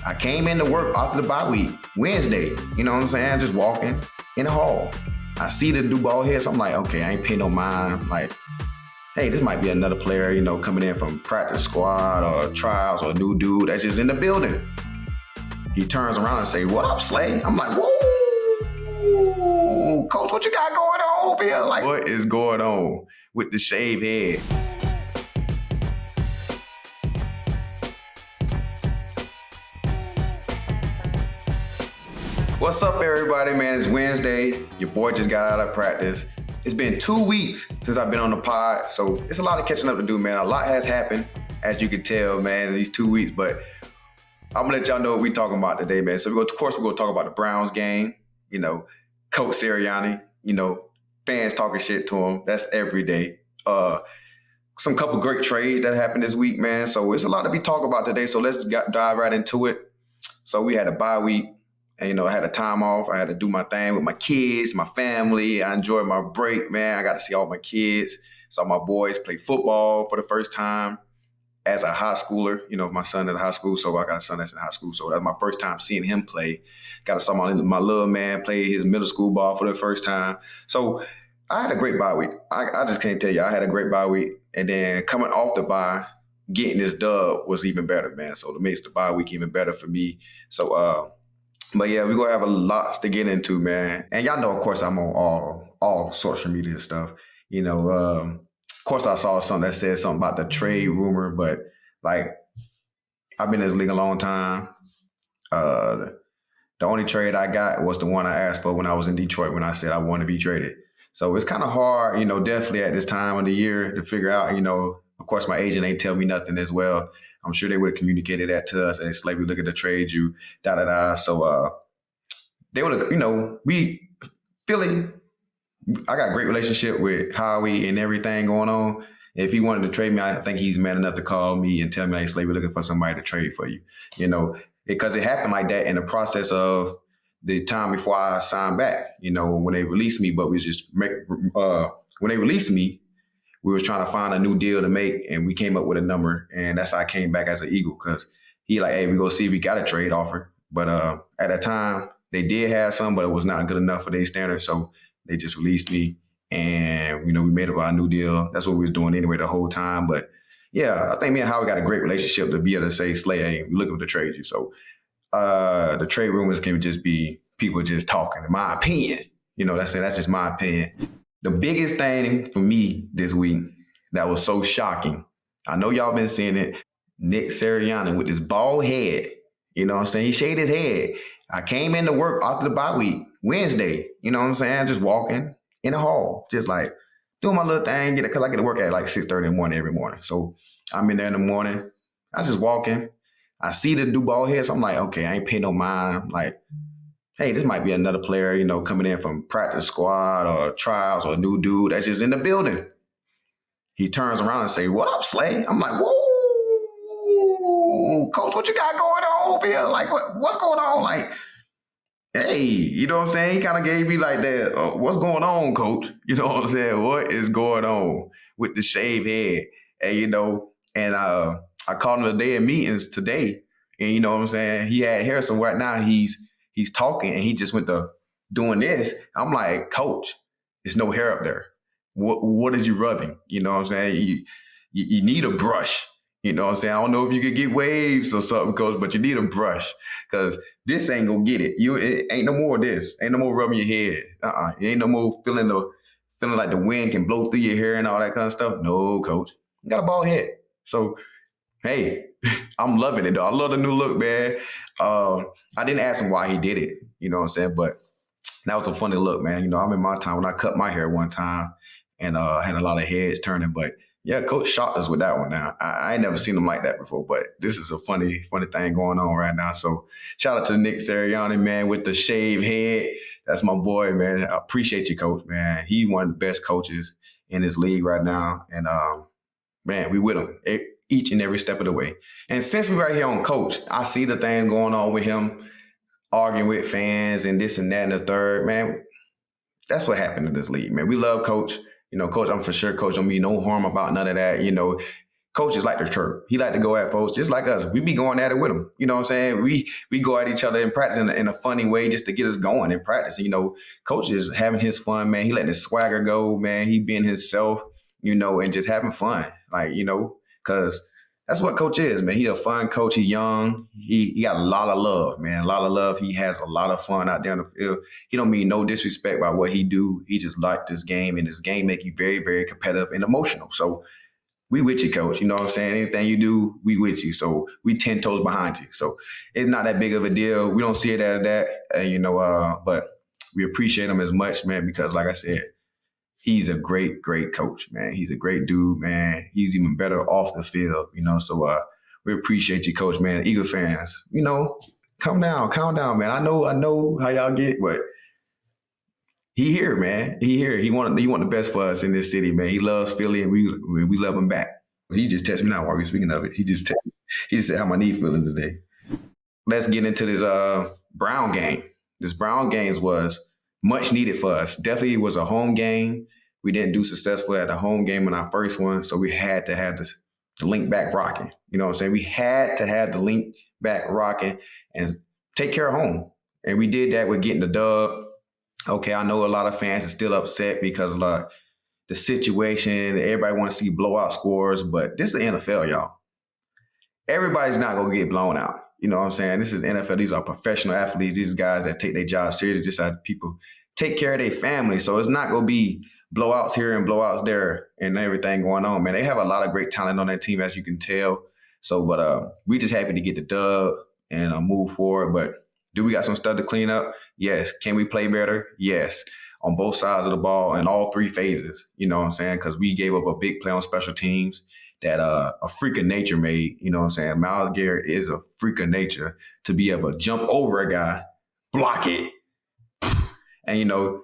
I came into work after the bye week, Wednesday. You know what I'm saying? Just walking in the hall. I see the new ball heads. I'm like, okay, I ain't paying no mind. Like, hey, this might be another player, coming in from practice squad or trials or a new dude that's just in the building. He turns around and say, "What up, Slay?" I'm like, whoa, coach, what you got going on over here? Like, what is going on with the shaved head? What's up, everybody, man? It's Wednesday. Your boy just got out of practice. It's been 2 weeks since I've been on the pod, so it's a lot of catching up to do, man. A lot has happened, as you can tell, man, in these 2 weeks, but I'm gonna let y'all know what we're talking about today, man. So, we're gonna talk about the Browns game, Coach Sirianni, fans talking shit to him. That's every day. Some couple great trades that happened this week, man. So, it's a lot to be talking about today, so let's dive right into it. So, we had a bye week. And, I had a time off. I had to do my thing with my kids, my family. I enjoyed my break, man. I got to see all my kids. Saw my boys play football for the first time as a high schooler. My son is in high school, so I got a son that's in high school. So that's my first time seeing him play. Got to saw my little man play his middle school ball for the first time. So I had a great bye week. I just can't tell you. I had a great bye week. And then coming off the bye, getting this dub was even better, man. So it makes the bye week even better for me. So, but yeah, we're going to have a lot to get into, man. And y'all know, of course, I'm on all social media stuff. Of course, I saw something that said something about the trade rumor, but like, I've been in this league a long time. The only trade I got was the one I asked for when I was in Detroit when I said I wanted to be traded. So it's kind of hard, definitely at this time of the year to figure out, of course, my agent ain't tell me nothing as well. I'm sure they would have communicated that to us. And it's like, we look at the trade you, da-da-da. So they would have, Philly, I got a great relationship with Howie and everything going on. If he wanted to trade me, I think he's man enough to call me and tell me, hey, Slay, we're looking for somebody to trade for you. Because it happened like that in the process of the time before I signed back, when they released me. But when they released me, we was trying to find a new deal to make, and we came up with a number, and that's how I came back as an Eagle, because he like, hey, we go see if we got a trade offer. But at that time, they did have some, but it was not good enough for their standards, so they just released me, and we made up our new deal. That's what we was doing anyway the whole time. But yeah, I think me and Howard got a great relationship to be able to say, Slay, hey, we're looking to trade you. So the trade rumors can just be people just talking, in my opinion. That's just my opinion. The biggest thing for me this week that was so shocking, I know y'all been seeing it, Nick Sirianni with his bald head, you know what I'm saying? He shaved his head. I came into work after the bye week, Wednesday, you know what I'm saying? Just walking in the hall, just like doing my little thing, because I get to work at like 6:30 in the morning every morning. So I'm in there in the morning, I just walking. I see the new bald head, so I'm like, okay, I ain't paying no mind. Like, hey, this might be another player, coming in from practice squad or trials or a new dude that's just in the building. He turns around and say, "What up, Slay?" I'm like, whoa, coach, what you got going on over here? Like, what's going on? Like, hey, you know what I'm saying? He kind of gave me like that, what's going on, coach? You know what I'm saying? What is going on with the shaved head? And, and I called him a day in meetings today. And you know what I'm saying? He had hair, so right now he's talking, and he just went to doing this. I'm like, coach, there's no hair up there. What is you rubbing? You know what I'm saying? You need a brush. You know what I'm saying? I don't know if you could get waves or something, coach, but you need a brush, because this ain't gonna get it. It ain't no more of this. Ain't no more rubbing your head. It ain't no more feeling like the wind can blow through your hair and all that kind of stuff. No, coach. You got a bald head. So, hey, I'm loving it, though. I love the new look, man. I didn't ask him why he did it, you know what I'm saying? But that was a funny look, man. I'm in my time when I cut my hair one time and had a lot of heads turning. But yeah, coach shocked us with that one now. I ain't never seen him like that before, but this is a funny thing going on right now. So shout out to Nick Sirianni, man, with the shaved head. That's my boy, man. I appreciate you, coach, man. He's one of the best coaches in this league right now. And man, we with him each and every step of the way. And since we're right here on coach, I see the thing going on with him, arguing with fans and this and that and the third, man. That's what happened in this league, man. We love coach. Coach, I'm for sure, coach, don't mean no harm about none of that. coaches like to chirp. He like to go at folks just like us. We be going at it with him. You know what I'm saying? We go at each other in practice in a funny way just to get us going in practice. You know, coach is having his fun, man. He letting his swagger go, man. He being himself, you know, and just having fun. Like, you know, because that's what coach is, man. He a fun coach. He young. He got a lot of love, man. A lot of love. He has a lot of fun out there on the field. He don't mean no disrespect by what he do. He just like this game, and this game make you very, very competitive and emotional. So we with you, coach. You know what I'm saying? Anything you do, we with you. So we 10 toes behind you. So it's not that big of a deal. We don't see it as that, you know, but we appreciate him as much, man, because like I said, he's a great, great coach, man. He's a great dude, man. He's even better off the field, you know. So we appreciate you, coach, man. Eagle fans, you know, calm down, man. I know how y'all get, but he here, man. He here. He want the best for us in this city, man. He loves Philly, and we love him back. He just texted me now while we were speaking of it. He just said how my knee feeling today. Let's get into this Brown game. This Brown games was much needed for us. Definitely was a home game. We didn't do successful at the home game in our first one, so we had to have the link back rocking. You know what I'm saying? We had to have the link back rocking and take care of home. And we did that with getting the dub. Okay, I know a lot of fans are still upset because of the situation. Everybody wants to see blowout scores, but this is the NFL, y'all. Everybody's not going to get blown out. You know what I'm saying? This is NFL. These are professional athletes. These guys that take their job seriously, just as people take care of their family. So it's not going to be blowouts here and blowouts there and everything going on, man. They have a lot of great talent on that team, as you can tell. So, but we just happy to get the dub and move forward. But do we got some stuff to clean up? Yes. Can we play better? Yes. On both sides of the ball in all three phases. You know what I'm saying? Because we gave up a big play on special teams that a freak of nature made. You know what I'm saying? Myles Garrett is a freak of nature to be able to jump over a guy, block it. And, you know,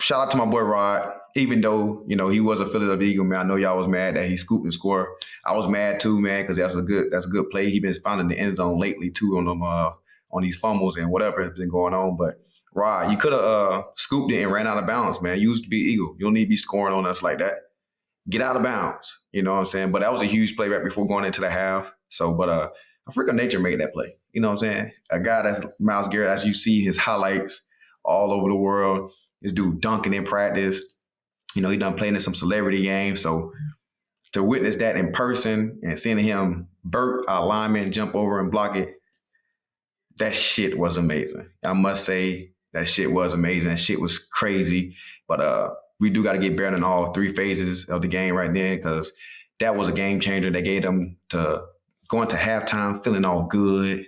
shout out to my boy Rod. Even though, you know, he was a Philadelphia Eagle, man, I know y'all was mad that he scooped and scored. I was mad too, man, because that's a good play. He been finding the end zone lately too on them on these fumbles and whatever has been going on. But Rod, you could have scooped it and ran out of bounds, man. You used to be Eagle. You don't need to be scoring on us like that. Get out of bounds. You know what I'm saying? But that was a huge play right before going into the half. So, but a freak of nature made that play. You know what I'm saying? A guy that's Myles Garrett, as you see his highlights all over the world, this dude dunking in practice. You know, he done playing in some celebrity games. So to witness that in person and seeing him burp our lineman, jump over and block it, that shit was amazing. I must say that shit was amazing. That shit was crazy. But we do got to get better in all three phases of the game right then, because that was a game changer. That gave them to go into halftime feeling all good,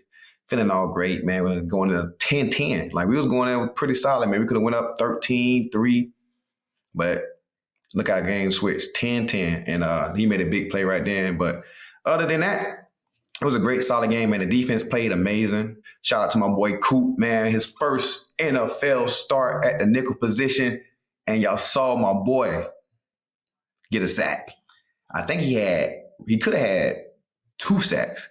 feeling all great, man. We were going to 10-10. Like, we was going in pretty solid, man. We could have went up 13-3. But look how the game switched, 10-10. And he made a big play right then. But other than that, it was a great, solid game, man. The defense played amazing. Shout out to my boy Coop, man. His first NFL start at the nickel position. And y'all saw my boy get a sack. I think he could have had 2 sacks,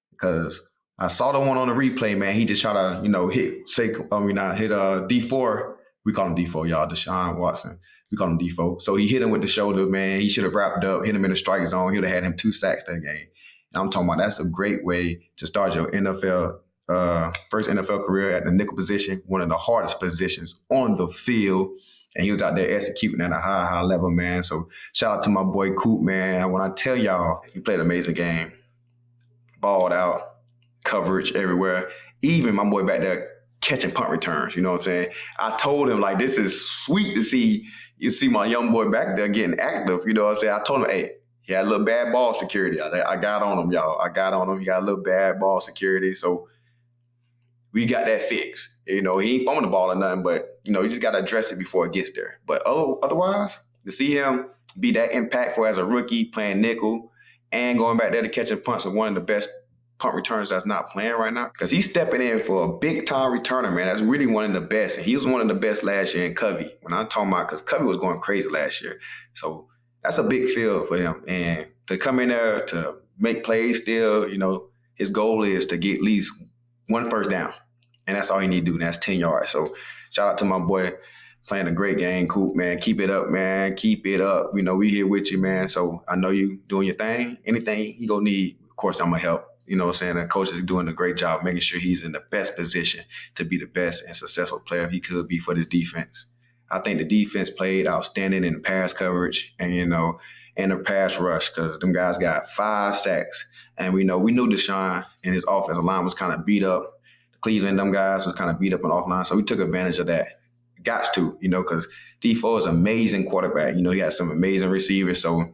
because I saw the one on the replay, man. He just tried to, you know, hit D4. We call him D4, y'all, Deshaun Watson. We call him D4. So he hit him with the shoulder, man. He should have wrapped up, hit him in the strike zone. He would have had him 2 sacks that game. And I'm talking about that's a great way to start your NFL, first NFL career at the nickel position, one of the hardest positions on the field. And he was out there executing at a high, high level, man. So shout out to my boy Coop, man. When I tell y'all, he played an amazing game. Balled out, coverage everywhere. Even my boy back there catching punt returns, you know what I'm saying? I told him, like, this is sweet to see. You see my young boy back there getting active, you know what I'm saying? I told him, hey, he had a little bad ball security. I got on him, y'all. I got on him. He got a little bad ball security. So we got that fixed. You know, he ain't fumbling the ball or nothing, but, you know, you just got to address it before it gets there. But otherwise, to see him be that impactful as a rookie playing nickel and going back there to catching punts with one of the best punt returns that's not playing right now, because he's stepping in for a big-time returner, man. That's really one of the best. And he was one of the best last year in Covey. When I'm talking about, because Covey was going crazy last year. So that's a big field for him. And to come in there to make plays still, you know, his goal is to get at least 1 first down. And that's all he need to do, and that's 10 yards. So shout out to my boy Playing a great game, Coop, man. Keep it up, man. Keep it up. We here with you, man. So I know you doing your thing. Anything he gonna need, of course, I'm gonna help. You know what I'm saying? The coach is doing a great job making sure he's in the best position to be the best and successful player he could be for this defense. I think the defense played outstanding in the pass coverage and, and the pass rush because them guys got 5 sacks. And we knew Deshaun and his offensive line was kind of beat up. Cleveland, them guys was kind of beat up on offline. So we took advantage of that. Got to, because D4 is an amazing quarterback. He got some amazing receivers. So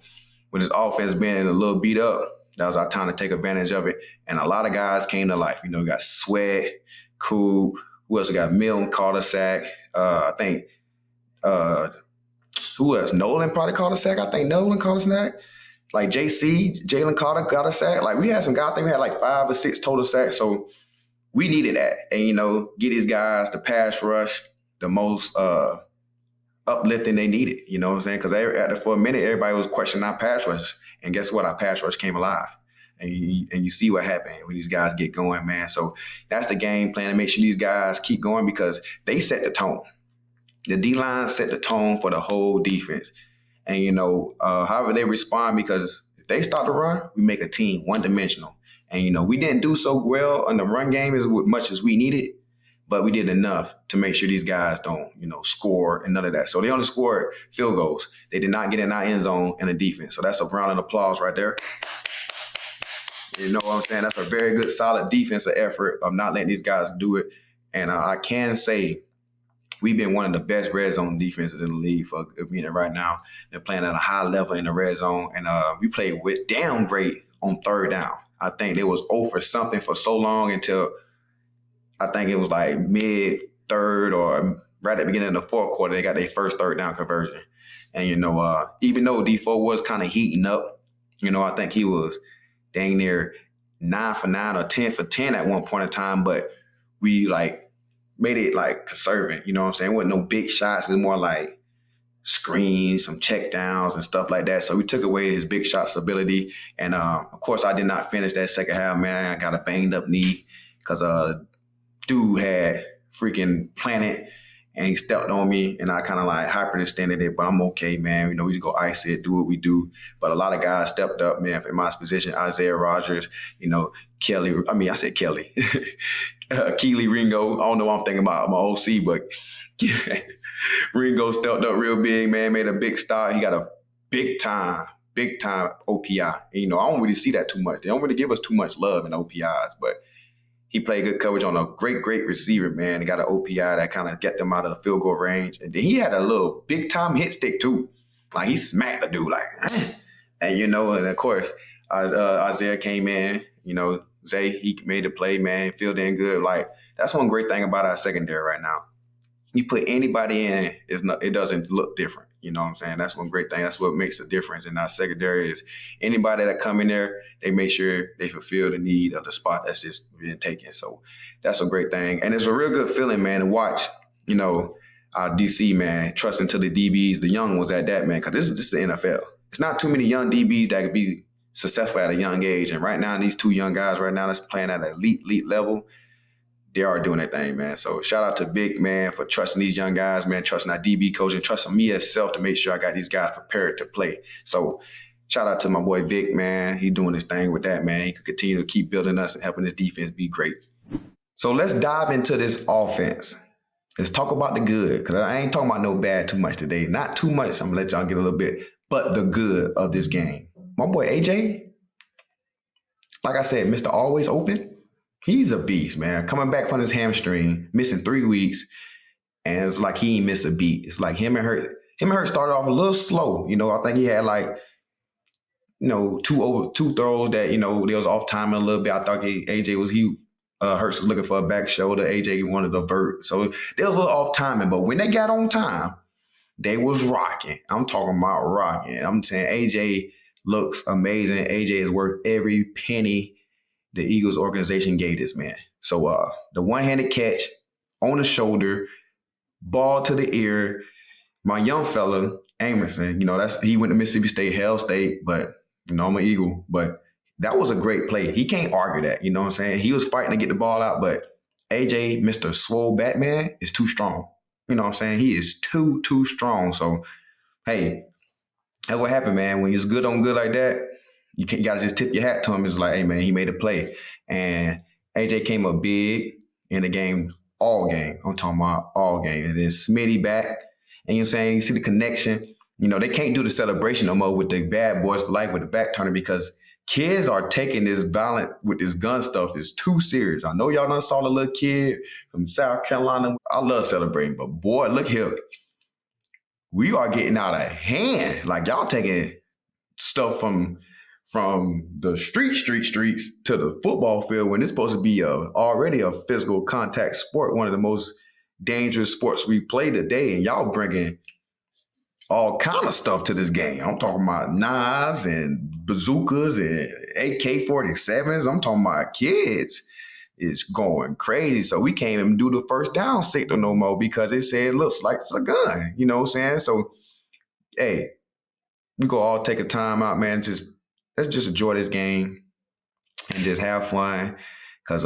with his offense being a little beat up, that was our time to take advantage of it. And a lot of guys came to life. We got Sweat, Coop, who else? We got Milton caught a sack. I think, who else? Nolan probably caught a sack. I think Nolan caught a sack. Like Jalen Carter got a sack. Like we had some guys, I think we had like 5 or 6 total sacks. So we needed that. And, get these guys the pass rush, the most uplifting they needed. You know what I'm saying? Because for a minute, everybody was questioning our pass rush. And guess what? Our pass rush came alive. And you see what happened when these guys get going, man. So that's the game plan to make sure these guys keep going because they set the tone. The D-line set the tone for the whole defense. And, however they respond, because if they start to run, we make a team one-dimensional. And, we didn't do so well in the run game as much as we needed, but we did enough to make sure these guys don't, score and none of that. So they only scored field goals. They did not get in our end zone in the defense. So that's a round of applause right there. You know what I'm saying? That's a very good, solid defensive effort of not letting these guys do it. And I can say we've been one of the best red zone defenses in the league for a minute right now. They're playing at a high level in the red zone. And we played with damn great on third down. I think they was 0 for something for so long until I think it was like mid-third or right at the beginning of the fourth quarter, they got their first third down conversion. And, even though D4 was kind of heating up, I think he was dang near 9 for 9 or 10 for 10 at one point in time, but we made it conservative, you know what I'm saying? It wasn't no big shots. It was more like screens, some check downs and stuff like that. So we took away his big shots ability. And of course, I did not finish that second half, man. I got a banged up knee because dude had freaking planted and he stepped on me and I kind of hyperextended it, but I'm okay, man. We just go ice it, do what we do. But a lot of guys stepped up, man, in my position. Isaiah Rogers, Kelly. Keely Ringo. I don't know what I'm thinking about my OC, but Ringo stepped up real big, man, made a big start. He got a big time OPI. And, I don't really see that too much. They don't really give us too much love in OPIs, but he played good coverage on a great receiver, man. He got an OPI that kind of get them out of the field goal range. And then he had a little big time hit stick too. He smacked the dude And, and of course, Isaiah came in, Zay, he made the play, man, filled in good. That's one great thing about our secondary right now. You put anybody in, it doesn't look different. You know what I'm saying? That's one great thing. That's what makes a difference in our secondary is anybody that come in there, they make sure they fulfill the need of the spot that's just been taken. So that's a great thing. And it's a real good feeling, man, to watch, our DC, man, trusting to the DBs, the young ones at that, man, because this is the NFL. It's not too many young DBs that could be successful at a young age. And right now, these 2 young guys right now that's playing at an elite level, they are doing that thing, man. So shout out to Vic, man, for trusting these young guys, man, trusting our DB coach and trusting me as self to make sure I got these guys prepared to play. So shout out to my boy Vic, man. He's doing his thing with that, man. He could continue to keep building us and helping this defense be great. So let's dive into this offense. Let's talk about the good, because I ain't talking about no bad too much today. Not too much. I'm going to let y'all get a little bit, but the good of this game. My boy AJ, like I said, Mr. Always Open. He's a beast, man. Coming back from his hamstring, missing 3 weeks, and it's like he ain't missed a beat. It's like him and Hurt started off a little slow. I think he had 2 throws that, they was off timing a little bit. I thought Hurts was looking for a back shoulder. AJ wanted a vert. So they was a little off timing, but when they got on time, they was rocking. I'm talking about rocking. I'm saying AJ looks amazing. AJ is worth every penny the Eagles organization gave this man. So the one-handed catch on the shoulder, ball to the ear. My young fella, Amerson, he went to Mississippi State, Hell State, but I'm an Eagle. But that was a great play. He can't argue that, you know what I'm saying? He was fighting to get the ball out, but AJ, Mr. Swole Batman, is too strong. You know what I'm saying? He is too strong. So, hey, that's what happened, man. When it's good on good like that, you gotta just tip your hat to him. It's like, hey, man, he made a play. And AJ came up big in the game, all game. I'm talking about all game. And then Smitty back. And you know what I'm saying? You see the connection. You know, they can't do the celebration no more with the bad boys for life with the back turner because kids are taking this violent with this gun stuff is too serious. I know y'all done saw the little kid from South Carolina. I love celebrating, but boy, look here. We are getting out of hand. Like y'all taking stuff from the streets to the football field when it's supposed to be already a physical contact sport, one of the most dangerous sports we play today, and y'all bringing all kind of stuff to this game. I'm talking about knives and bazookas and AK-47s. I'm talking about kids. It's going crazy. So we can't even do the first down signal no more because it said it looks like it's a gun. You know what I'm saying? So, hey, we go all take a time out, man. Let's just enjoy this game and just have fun because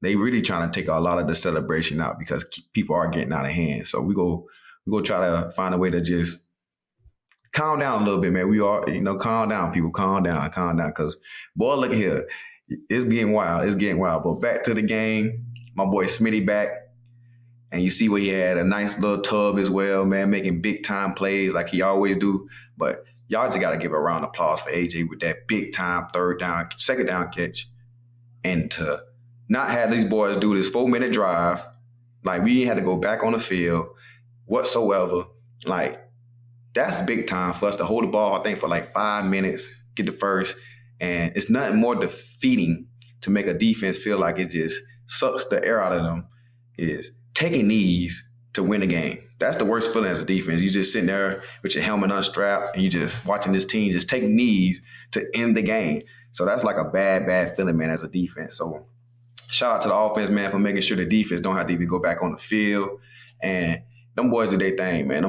they really trying to take a lot of the celebration out because people are getting out of hand. So we go try to find a way to just calm down a little bit, man. We are, calm down, people. Calm down. Because, boy, look here. It's getting wild. But back to the game, my boy Smitty back. And you see where he had a nice little tub as well, man, making big time plays like he always do. But y'all just got to give a round of applause for AJ with that big time second down catch. And to not have these boys do this 4-minute drive, like we had to go back on the field whatsoever. Like, that's big time for us to hold the ball, I think, for like 5 minutes, get the first. And it's nothing more defeating to make a defense feel like it just sucks the air out of them is taking knees to win a game. That's the worst feeling as a defense. You just sitting there with your helmet unstrapped and you just watching this team just take knees to end the game. So that's like a bad feeling, man, as a defense. So shout out to the offense, man, for making sure the defense don't have to even go back on the field. And them boys did their thing, man.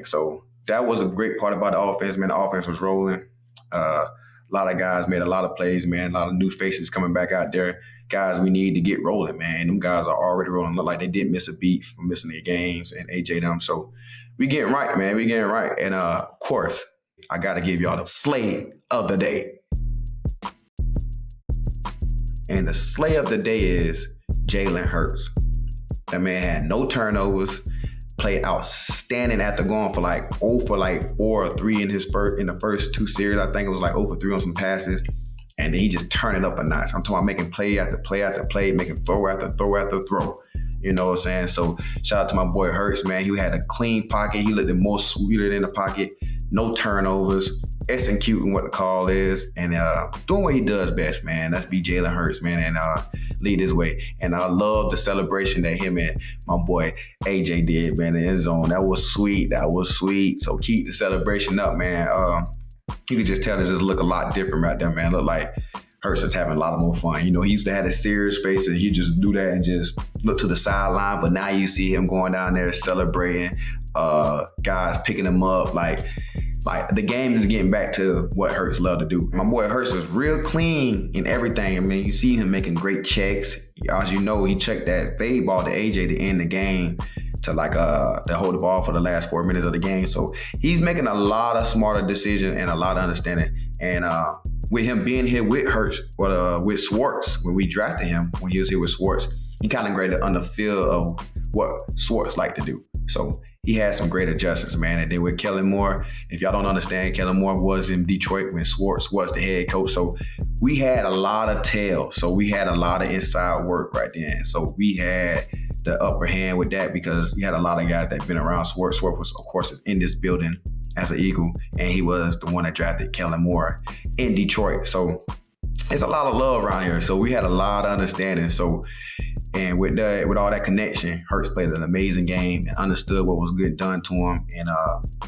So that was a great part about the offense, man. The offense was rolling. A lot of guys made a lot of plays, man. A lot of new faces coming back out there. Guys we need to get rolling, man. Them guys are already rolling. Look like they didn't miss a beat from missing their games and AJ them. So we getting right, man. We getting right. And of course, I got to give y'all the slay of the day. And the slay of the day is Jalen Hurts. That man had no turnovers. Played outstanding after going for like 0 for like 4 or 3 in the first 2 series. I think it was like 0 for 3 on some passes. And then he just turned it up a notch. I'm talking about making play after play after play, making throw after throw after throw. You know what I'm saying? So shout out to my boy Hurts, man. He had a clean pocket. He looked the most sweeter in the pocket. No turnovers. Executing what the call is. And doing what he does best, man. That's be Jalen Hurts, man. And lead his way. And I love the celebration that him and my boy AJ did, man, in the end zone. That was sweet. So keep the celebration up, man. You could just tell this just look a lot different right there, man. Look like Hurts is having a lot more fun. You know, he used to have a serious face and he just do that and just look to the sideline. But now you see him going down there celebrating, guys picking him up. Like the game is getting back to what Hurts love to do. My boy Hurts is real clean in everything. I mean, you see him making great checks. As you know, he checked that fade ball to AJ to end the game to to hold the ball for the last 4 minutes of the game. So he's making a lot of smarter decisions and a lot of understanding. And with him being here with Hurts, with Schwartz, when we drafted him, when he was here with Schwartz, he kind of graded on the feel of what Schwartz like to do. So he had some great adjustments, man. And then with Kellen Moore, if y'all don't understand, Kellen Moore was in Detroit when Schwartz was the head coach. So we had a lot of tail. So we had a lot of inside work right then. So we had the upper hand with that because we had a lot of guys that been around Schwartz. Schwartz was, of course, in this building as an Eagle, and he was the one that drafted Kellen Moore in Detroit. So it's a lot of love around here. So we had a lot of understanding. So, and with all that connection, Hurts played an amazing game and understood what was getting done to him and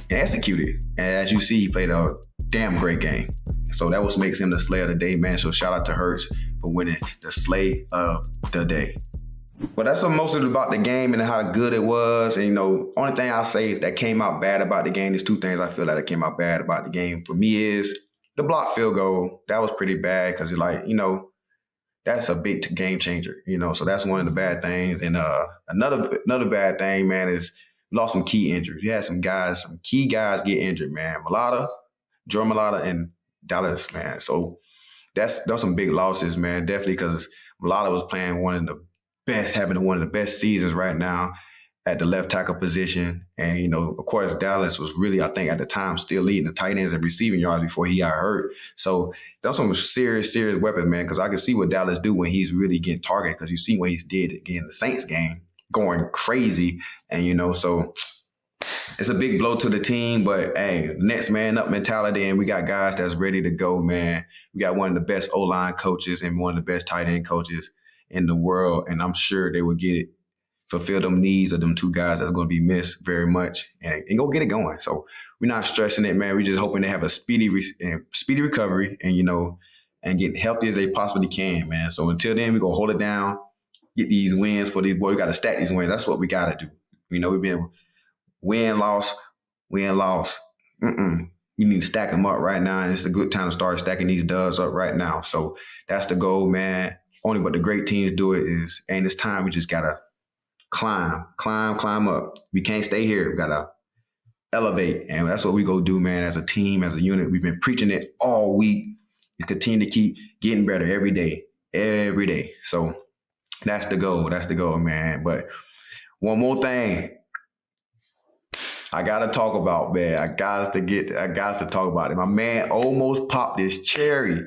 executed. And as you see, he played a damn great game. So that was makes him the slay of the day, man. So shout out to Hurts for winning the slay of the day. But that's mostly about the game and how good it was. And, only thing I'll say that came out bad about the game, there's 2 things I feel like that came out bad about the game for me is the block field goal. That was pretty bad because it's like, that's a big game changer, So that's one of the bad things. And another bad thing, man, is we lost some key injuries. We had some key guys get injured, man. Jordan Malata, and Dallas, man. So those some big losses, man. Definitely because Malata was playing having one of the best seasons right now at the left tackle position. And, of course, Dallas was really, I think, at the time still leading the tight ends and receiving yards before he got hurt. So that's some serious, serious weapons, man, because I can see what Dallas do when he's really getting targeted, because you see what he did again the Saints game, going crazy. And, so it's a big blow to the team, but hey, next man up mentality, and we got guys that's ready to go, man. We got one of the best O-line coaches and one of the best tight end coaches in the world, and I'm sure they will fulfill them needs of them two guys that's going to be missed very much, and go get it going. So we're not stressing it, man. We're just hoping they have a speedy recovery, and get healthy as they possibly can, man. So until then, we're going to hold it down, get these wins for these boys. We got to stack these wins. That's what we got to do. We've been win, loss. We need to stack them up right now, and it's a good time to start stacking these dubs up right now. So that's the goal, man. Only what the great teams do and it's time. We just got to climb up. We can't stay here. We got to elevate, and that's what we go do, man, as a team, as a unit. We've been preaching it all week. We continue to keep getting better every day. So that's the goal. That's the goal, man. But one more thing I got to talk about, man. I got to talk about it. My man almost popped this cherry.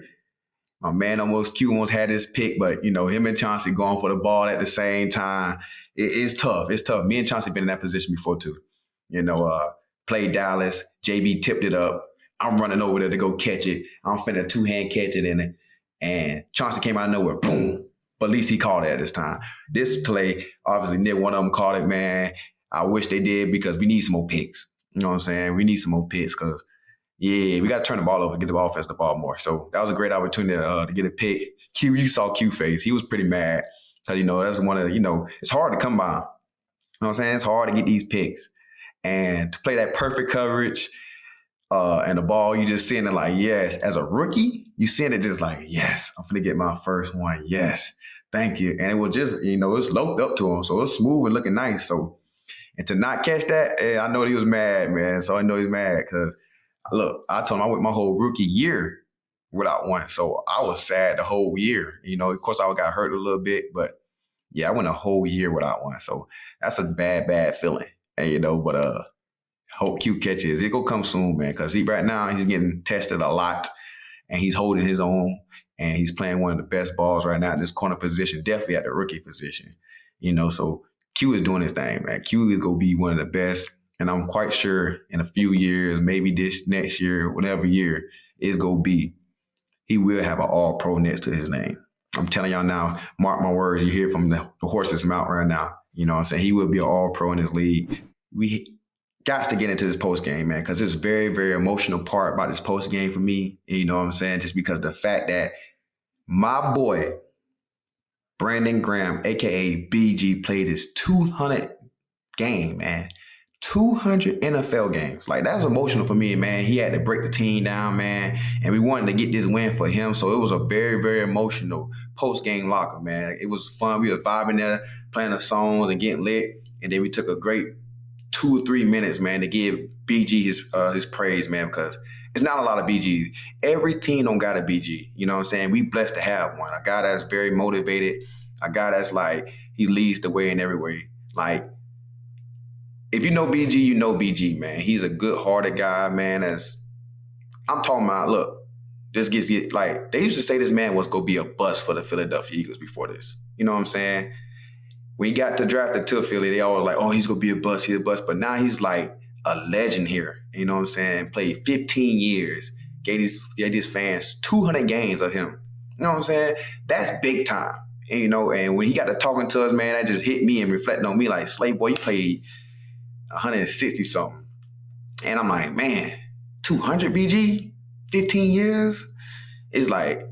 My man Q almost had his pick, but, him and Chauncey going for the ball at the same time. It's tough. It's tough. Me and Chauncey been in that position before, too. Played Dallas. JB tipped it up. I'm running over there to go catch it. I'm finna two-hand catch it in it. And Chauncey came out of nowhere. Boom. But at least he called it at this time. This play, obviously, neither one of them called it, man. I wish they did, because we need some more picks. You know what I'm saying? We need some more picks because, we got to turn the ball over, get the offense the ball more. So that was a great opportunity to get a pick. You saw Q face. He was pretty mad because, that's one of it's hard to come by. You know what I'm saying? It's hard to get these picks. And to play that perfect coverage and the ball, you just seeing it like, yes. As a rookie, you seeing it just like, yes, I'm going to get my first one. Yes, thank you. And it was just, it's loafed up to him. So it was smooth and looking nice. So, and to not catch that, I know he was mad, man. So I know he's mad because, look, I told him I went my whole rookie year without one. So I was sad the whole year. Of course, I got hurt a little bit, but I went a whole year without one. So that's a bad, bad feeling. And, but hope Q catches. It go come soon, man, because right now he's getting tested a lot and he's holding his own and he's playing one of the best balls right now in this corner position, definitely at the rookie position. So Q is doing his thing, man. Q is going to be one of the best. And I'm quite sure in a few years, maybe this next year, whatever year it's going to be, he will have an all-pro next to his name. I'm telling y'all now, mark my words, you hear from the horse's mouth right now. You know what I'm saying? He will be an all-pro in this league. We got to get into this post-game, man, because it's very, very emotional part about this post-game for me. You know what I'm saying? Just because the fact that my boy, Brandon Graham, a.k.a. BG, played his 200 game, man. 200 NFL games. Like, that was emotional for me, man. He had to break the team down, man. And we wanted to get this win for him. So it was a very, very emotional post-game locker, man. It was fun. We were vibing there, playing the songs and getting lit. And then we took a great 2 or 3 minutes, man, to give BG his praise, man, because it's not a lot of BGs. Every team don't got a BG. You know what I'm saying? We blessed to have one. A guy that's very motivated. A guy that's like, he leads the way in every way. Like, if you know BG, you know BG, man. He's a good-hearted guy, man. I'm talking about, look, this gets like, they used to say this man was going to be a bust for the Philadelphia Eagles before this. You know what I'm saying? When he got drafted to Philly, they always like, oh, he's going to be a bust, he's a bust. But now he's like a legend here. You know what I'm saying? Played 15 years. Gave these fans 200 games of him. You know what I'm saying? That's big time. And, and when he got to talking to us, man, that just hit me and reflecting on me like, Slay, boy, you played 160 something. And I'm like, man, 200 BG, 15 years? It's like,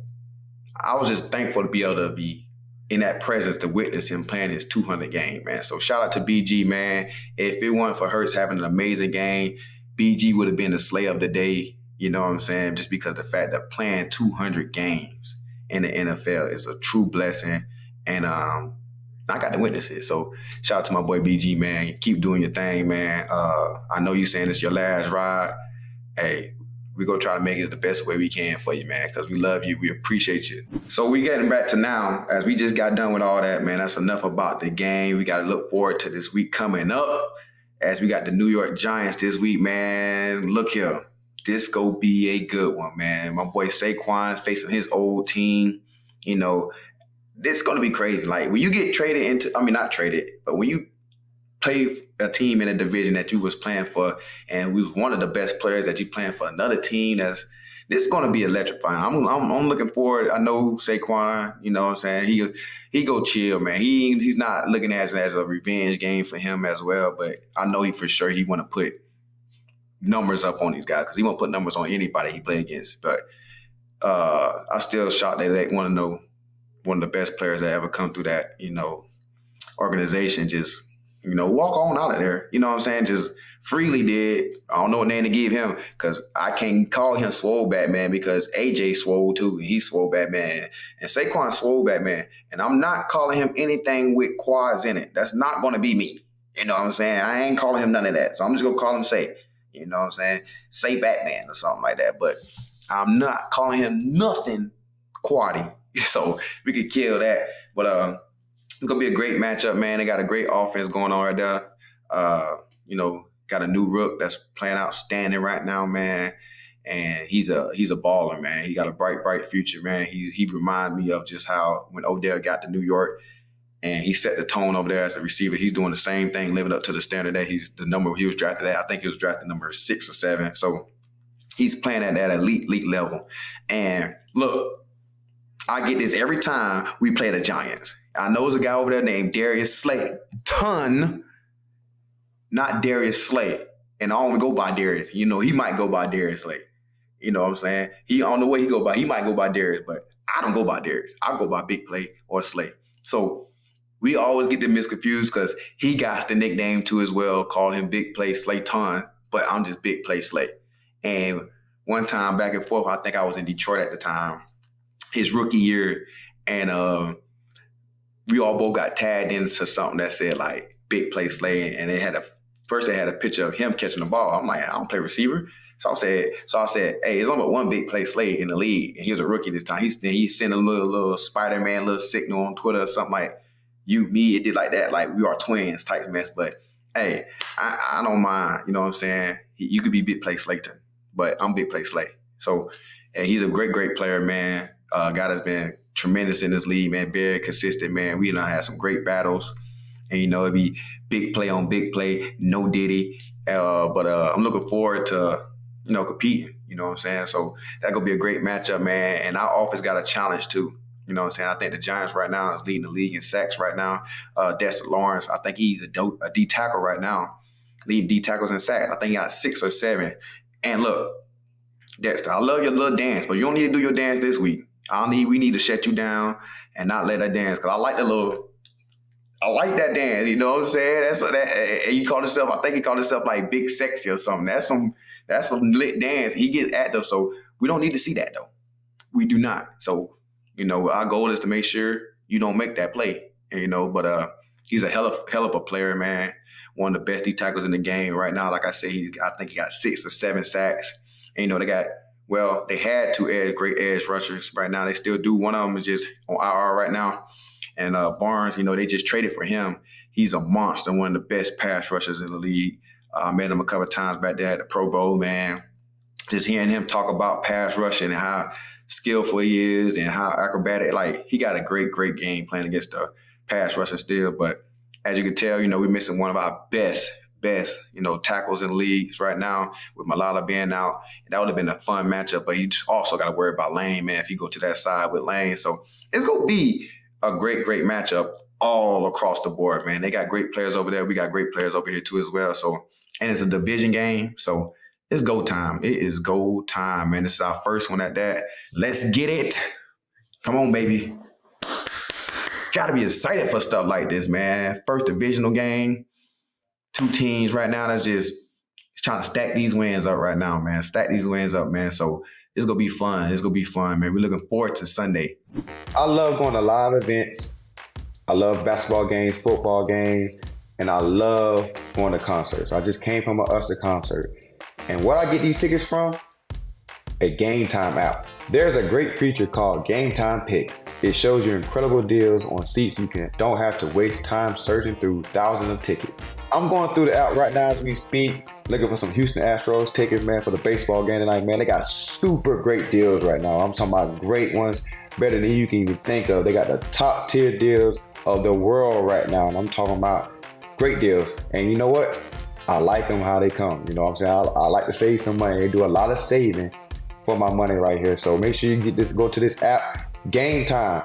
I was just thankful to be able to be in that presence to witness him playing his 200 game, man. So shout out to BG, man. If it weren't for Hurts having an amazing game, BG would have been the Slay of the day, you know what I'm saying? Just because the fact that playing 200 games in the NFL. It's a true blessing. And I got to witness it. So shout out to my boy BG, man. Keep doing your thing, man. I know you saying it's your last ride. Hey, we gonna try to make it the best way we can for you, man, because we love you. We appreciate you. So we getting back to now, as we just got done with all that, man. That's enough about the game. We got to look forward to this week coming up, as we got the New York Giants this week, man. Look here. This go be a good one, man. My boy Saquon facing his old team. You know, this is going to be crazy. Like, when you get traded into, I mean, not traded, but when you play a team in a division that you was playing for, and we was one of the best players that you playing for another team, this is going to be electrifying. I'm looking forward. I know Saquon, you know what I'm saying? He go chill, man. He's not looking at it as a revenge game for him as well, but I know he for sure he want to put numbers up on these guys, because he won't put numbers on anybody he play against. But I still shocked that they want to know one of the best players that ever come through that, you know, organization just, you know, walk on out of there. You know what I'm saying? Just freely did. I don't know what name to give him, because I can't call him Swole Batman, because AJ swole too, and he's Swole Batman. And Saquon Swole Batman. And I'm not calling him anything with quads in it. That's not going to be me. You know what I'm saying? I ain't calling him none of that. So I'm just going to call him Say. You know what I'm saying? Say Batman or something like that. But I'm not calling him nothing quaddy. So we could kill that. But it's going to be a great matchup, man. They got a great offense going on right there. You know, got a new rook that's playing outstanding right now, man. And he's a baller, man. He got a bright future, man. He reminds me of just how when Odell got to New York and he set the tone over there as a receiver, he's doing the same thing, living up to the standard that he's the number he was drafted at. I think he was drafted number 6 or 7. So he's playing at that elite level. And look, I get this every time we play the Giants. I know there's a guy over there named Darius Slay. Not Darius Slay. And I only go by Darius. You know, he might go by Darius Slay. You know what I'm saying? He on the way he go by. He might go by Darius, but I don't go by Darius. I go by Big Play or Slay. So we always get them misconfused, because he got the nickname too as well. Call him Big Play Slay Ton, but I'm just Big Play Slay. And one time back and forth, I think I was in Detroit at the time, his rookie year, and we all both got tagged into something that said like Big Play Slay, and they had a picture of him catching the ball. I'm like, I don't play receiver. So I said, hey, it's only one Big Play Slay in the league, and he was a rookie this time. He sent a little Spider-Man little signal on Twitter or something like, you, me, it did like that, like we are twins type mess. But hey, I don't mind. You know what I'm saying? You could be Big Play Slayton, but I'm Big Play Slay. So, and he's a great player, man. Guy that's been tremendous in this league, man. Very consistent, man. We done had some great battles. And, you know, it'd be big play on big play, no Diddy. But I'm looking forward to, you know, competing. You know what I'm saying? So that going to be a great matchup, man. And our offense got a challenge, too. You know what I'm saying? I think the Giants right now is leading the league in sacks right now. Dexter Lawrence, I think he's a D tackle right now, leading D tackles in sacks. I think he got 6 or 7. And look, Dexter, I love your little dance, but you don't need to do your dance this week. We need to shut you down and not let that dance, because I like that dance. You know what I'm saying? And you call yourself, I think he called himself like Big Sexy or something. That's some lit dance. He gets active, so we don't need to see that though. We do not. So, you know, our goal is to make sure you don't make that play. And, you know, but he's a hell of a player, man. One of the best D tackles in the game right now. Like I said, I think he got 6 or 7 sacks. And, you know, they had 2 great edge rushers. Right now they still do. One of them is just on IR right now. And Barnes, you know, they just traded for him. He's a monster, one of the best pass rushers in the league. I met him a couple of times back there at the Pro Bowl, man. Just hearing him talk about pass rushing and how skillful he is and how acrobatic. Like, he got a great game plan against the pass rusher still. But as you can tell, you know, we're missing one of our best, you know, tackles in the league right now with Malala being out. And that would have been a fun matchup. But you just also got to worry about Lane, man, if you go to that side with Lane. So it's going to be a great matchup all across the board, man. They got great players over there. We got great players over here too as well. So, and it's a division game. So it's go time. It is go time, man. This is our first one at that. Let's get it. Come on, baby. Got to be excited for stuff like this, man. First divisional game. 2 teams right now that's just trying to stack these wins up right now, man. Stack these wins up, man. So it's gonna be fun. It's gonna be fun, man. We're looking forward to Sunday. I love going to live events. I love basketball games, football games, and I love going to concerts. I just came from an Usher concert. And where I get these tickets from? A Game Time app. There's a great feature called Game Time Picks. It shows you incredible deals on seats don't have to waste time searching through thousands of tickets. I'm going through the app right now as we speak, looking for some Houston Astros tickets, man, for the baseball game tonight, man. They got super great deals right now. I'm talking about great ones, better than you can even think of. They got the top tier deals of the world right now, and I'm talking about great deals. And you know what? I like them how they come. You know what I'm saying? I like to save some money. They do a lot of saving for my money right here. So make sure you go to this app, Game Time.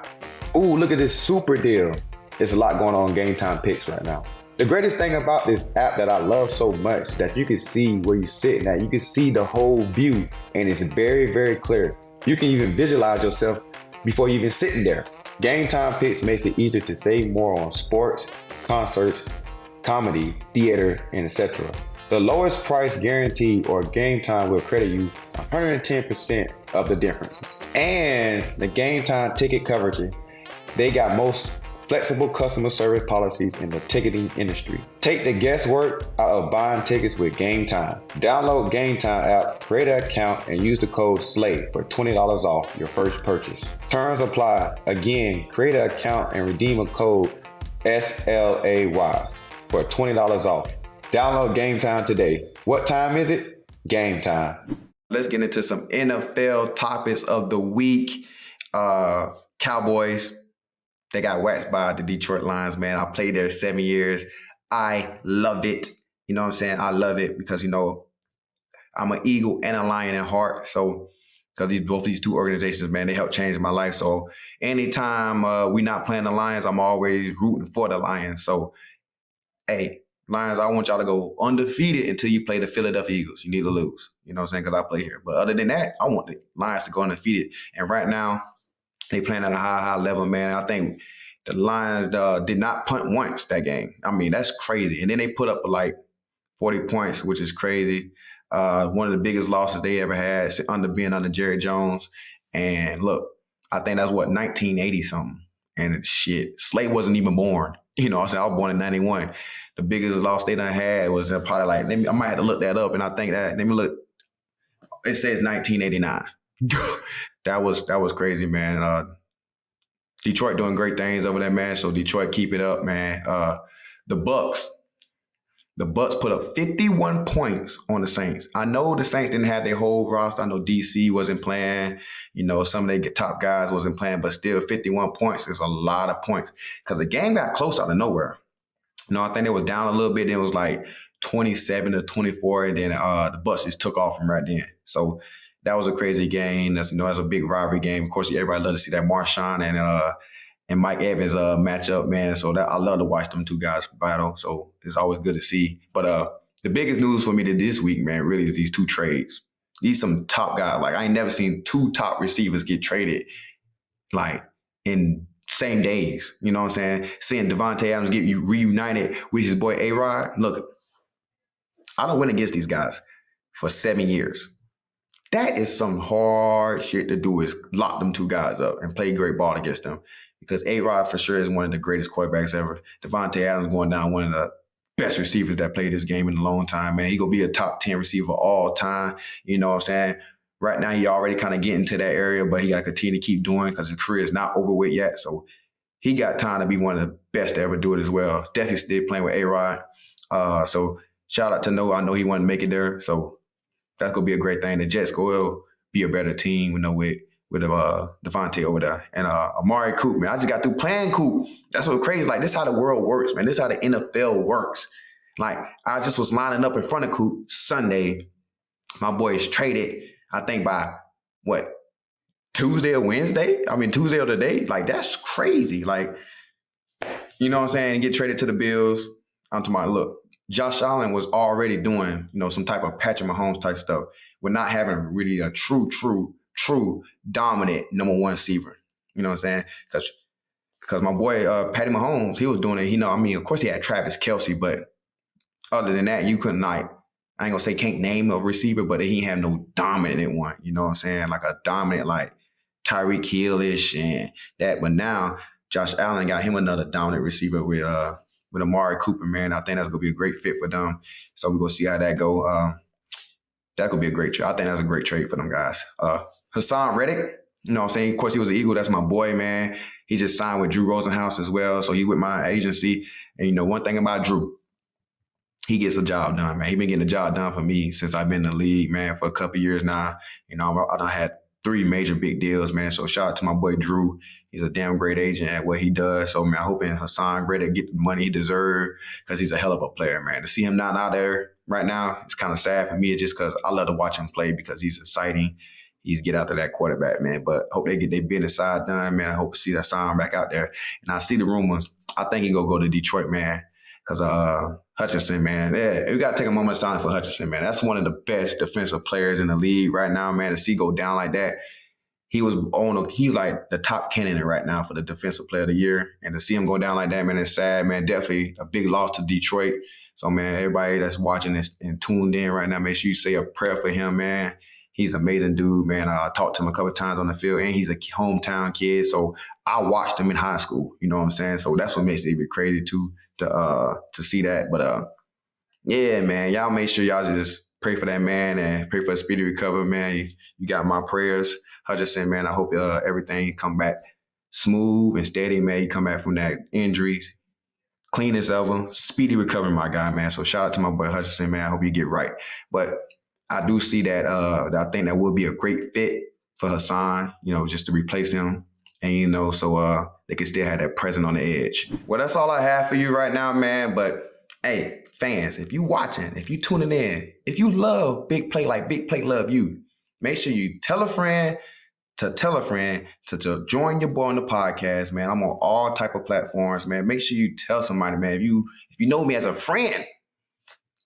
Ooh, look at this super deal. There's a lot going on Game Time Picks right now. The greatest thing about this app that I love so much that you can see where you're sitting at. You can see the whole view, and it's very, very clear. You can even visualize yourself before you even sitting there. Game Time Picks makes it easier to save more on sports, concerts, comedy, theater, and etc. The lowest price guarantee or Game Time will credit you 110% of the difference. And the Game Time ticket coverage, they got most flexible customer service policies in the ticketing industry. Take the guesswork out of buying tickets with Game Time. Download Game Time app, create an account, and use the code SLAY for $20 off your first purchase. Terms apply. Again, create an account and redeem a code SLAY for $20 off. Download Game Time today. What time is it? Game time. Let's get into some NFL topics of the week. Cowboys, they got waxed by the Detroit Lions, man. I played there 7 years. I loved it. You know what I'm saying? I love it because, you know, I'm an Eagle and a Lion at heart. So, because both these two organizations, man, they helped change my life. So, anytime we not playing the Lions, I'm always rooting for the Lions. So, hey, Lions, I want y'all to go undefeated until you play the Philadelphia Eagles. You need to lose. You know what I'm saying? Because I play here. But other than that, I want the Lions to go undefeated. And right now, they playing at a high level, man. I think the Lions did not punt once that game. I mean, that's crazy. And then they put up like 40 points, which is crazy. One of the biggest losses they ever had under Jerry Jones. And look, I think that's 1980 something. And shit, Slay wasn't even born. You know, I said I was born in 91. The biggest loss they done had was probably like, I might have to look that up. And I think that, let me look. It says 1989. That was crazy, man. Detroit doing great things over there, man. So Detroit, keep it up, man. The Bucks put up 51 points on the Saints. I know the Saints didn't have their whole roster. I know DC wasn't playing. You know, some of their top guys wasn't playing, but still 51 points is a lot of points because the game got close out of nowhere. You know, I think it was down a little bit. Then it was like 27-24, and then the Bucks just took off from right then. So that was a crazy game. That's a big rivalry game. Of course, everybody love to see that Marshawn and Mike Evans matchup, man. So that I love to watch them two guys battle. So it's always good to see. But the biggest news for me this week, man, really is these two trades. These some top guys. Like I ain't never seen two top receivers get traded like in same days. You know what I'm saying? Seeing Davante Adams get reunited with his boy A-Rod. Look, I don't win against these guys for 7 years. That is some hard shit to do, is lock them two guys up and play great ball against them. Because A-Rod for sure is one of the greatest quarterbacks ever. Davante Adams going down, one of the best receivers that played this game in a long time, man. He gonna be a top 10 receiver all time. You know what I'm saying? Right now, he already kind of getting to that area, but he got to continue to keep doing because his career is not over with yet. So he got time to be one of the best to ever do it as well. Definitely still playing with A-Rod. So shout out to Noah. I know he wanted to make it there. So that's going to be a great thing. The Jets will be a better team, with DaVonte over there. And Amari Coop, man. I just got through playing Coop. That's so crazy. Like, this is how the world works, man. This is how the NFL works. Like, I just was lining up in front of Coop Sunday. My boy is traded, I think, by, Tuesday or Wednesday? I mean, Tuesday or today? Like, that's crazy. Like, you know what I'm saying? Get traded to the Bills. I'm talking about, look, Josh Allen was already doing, some type of Patrick Mahomes type stuff. We're not having really a true dominant number one receiver. You know what I'm saying? Because my boy Patty Mahomes, he was doing it. Of course he had Travis Kelce, but other than that, you couldn't I ain't gonna say can't name a receiver, but he ain't have no dominant one. You know what I'm saying? Like a dominant, like Tyreek Hill-ish and that. But now Josh Allen got him another dominant receiver with Amari Cooper, man. I think that's gonna be a great fit for them. So we're gonna see how that go. That could be a great trade. I think that's a great trade for them guys. Haason Reddick, you know what I'm saying? Of course, he was an Eagle. That's my boy, man. He just signed with Drew Rosenhaus as well. So he with my agency. And, you know, one thing about Drew, he gets the job done, man. He been getting the job done for me since I've been in the league, man, for a couple of years now. You know, I done had 3 major big deals, man. So shout out to my boy Drew. He's a damn great agent at what he does. So, man, I hope Haason Reddick get the money he deserves because he's a hell of a player, man. To see him not out there right now, it's kind of sad for me. It's just because I love to watch him play because he's exciting. He's get after that quarterback, man. But hope they get their business side done, man. I hope to see that Haason back out there. And I see the rumors. I think he gonna go to Detroit, man. Because Hutchinson, man. Yeah, we got to take a moment of silence for Hutchinson, man. That's one of the best defensive players in the league right now, man. To see go down like that. He's like the top candidate right now for the defensive player of the year. And to see him go down like that, man, it's sad, man. Definitely a big loss to Detroit. So, man, everybody that's watching this and tuned in right now, make sure you say a prayer for him, man. He's an amazing dude, man. I talked to him a couple of times on the field, and he's a hometown kid. So I watched him in high school. You know what I'm saying? So that's what makes it even crazy too to see that. But yeah, man, y'all make sure y'all just pray for that man and pray for a speedy recovery, man. You got my prayers. Hutchinson, man, I hope everything come back smooth and steady, man. You come back from that injury clean as ever, speedy recovery, my guy, man. So shout out to my boy Hutchinson, man. I hope you get right. But I do see that I think that would be a great fit for Haason, you know, just to replace him. And, you know, so they can still have that presence on the edge. Well, that's all I have for you right now, man. But, hey, fans, if you watching, if you tuning in, if you love Big Play like Big Play love you, make sure you tell a friend to join your boy on the podcast, man. I'm on all type of platforms, man. Make sure you tell somebody, man. If you know me as a friend,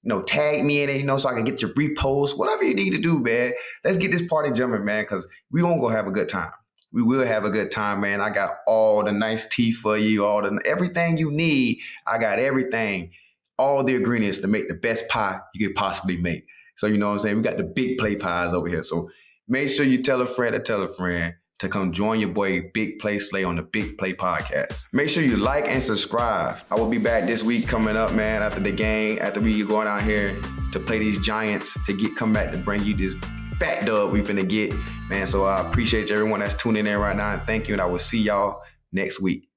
you know, tag me in it, you know, so I can get your repost, whatever you need to do, man. Let's get this party jumping, man, because we won't go have a good time. We will have a good time, man. I got all the nice tea for you, everything you need. I got everything, all the ingredients to make the best pie you could possibly make. So, you know what I'm saying? We got the Big Play pies over here. So make sure you tell a friend to come join your boy Big Play Slay on the Big Play podcast. Make sure you like and subscribe. I will be back this week coming up, man, after the game, after we going out here to play these Giants to come back to bring you this fat dub we finna get, man. So I appreciate everyone that's tuning in right now, and thank you, and I will see y'all next week.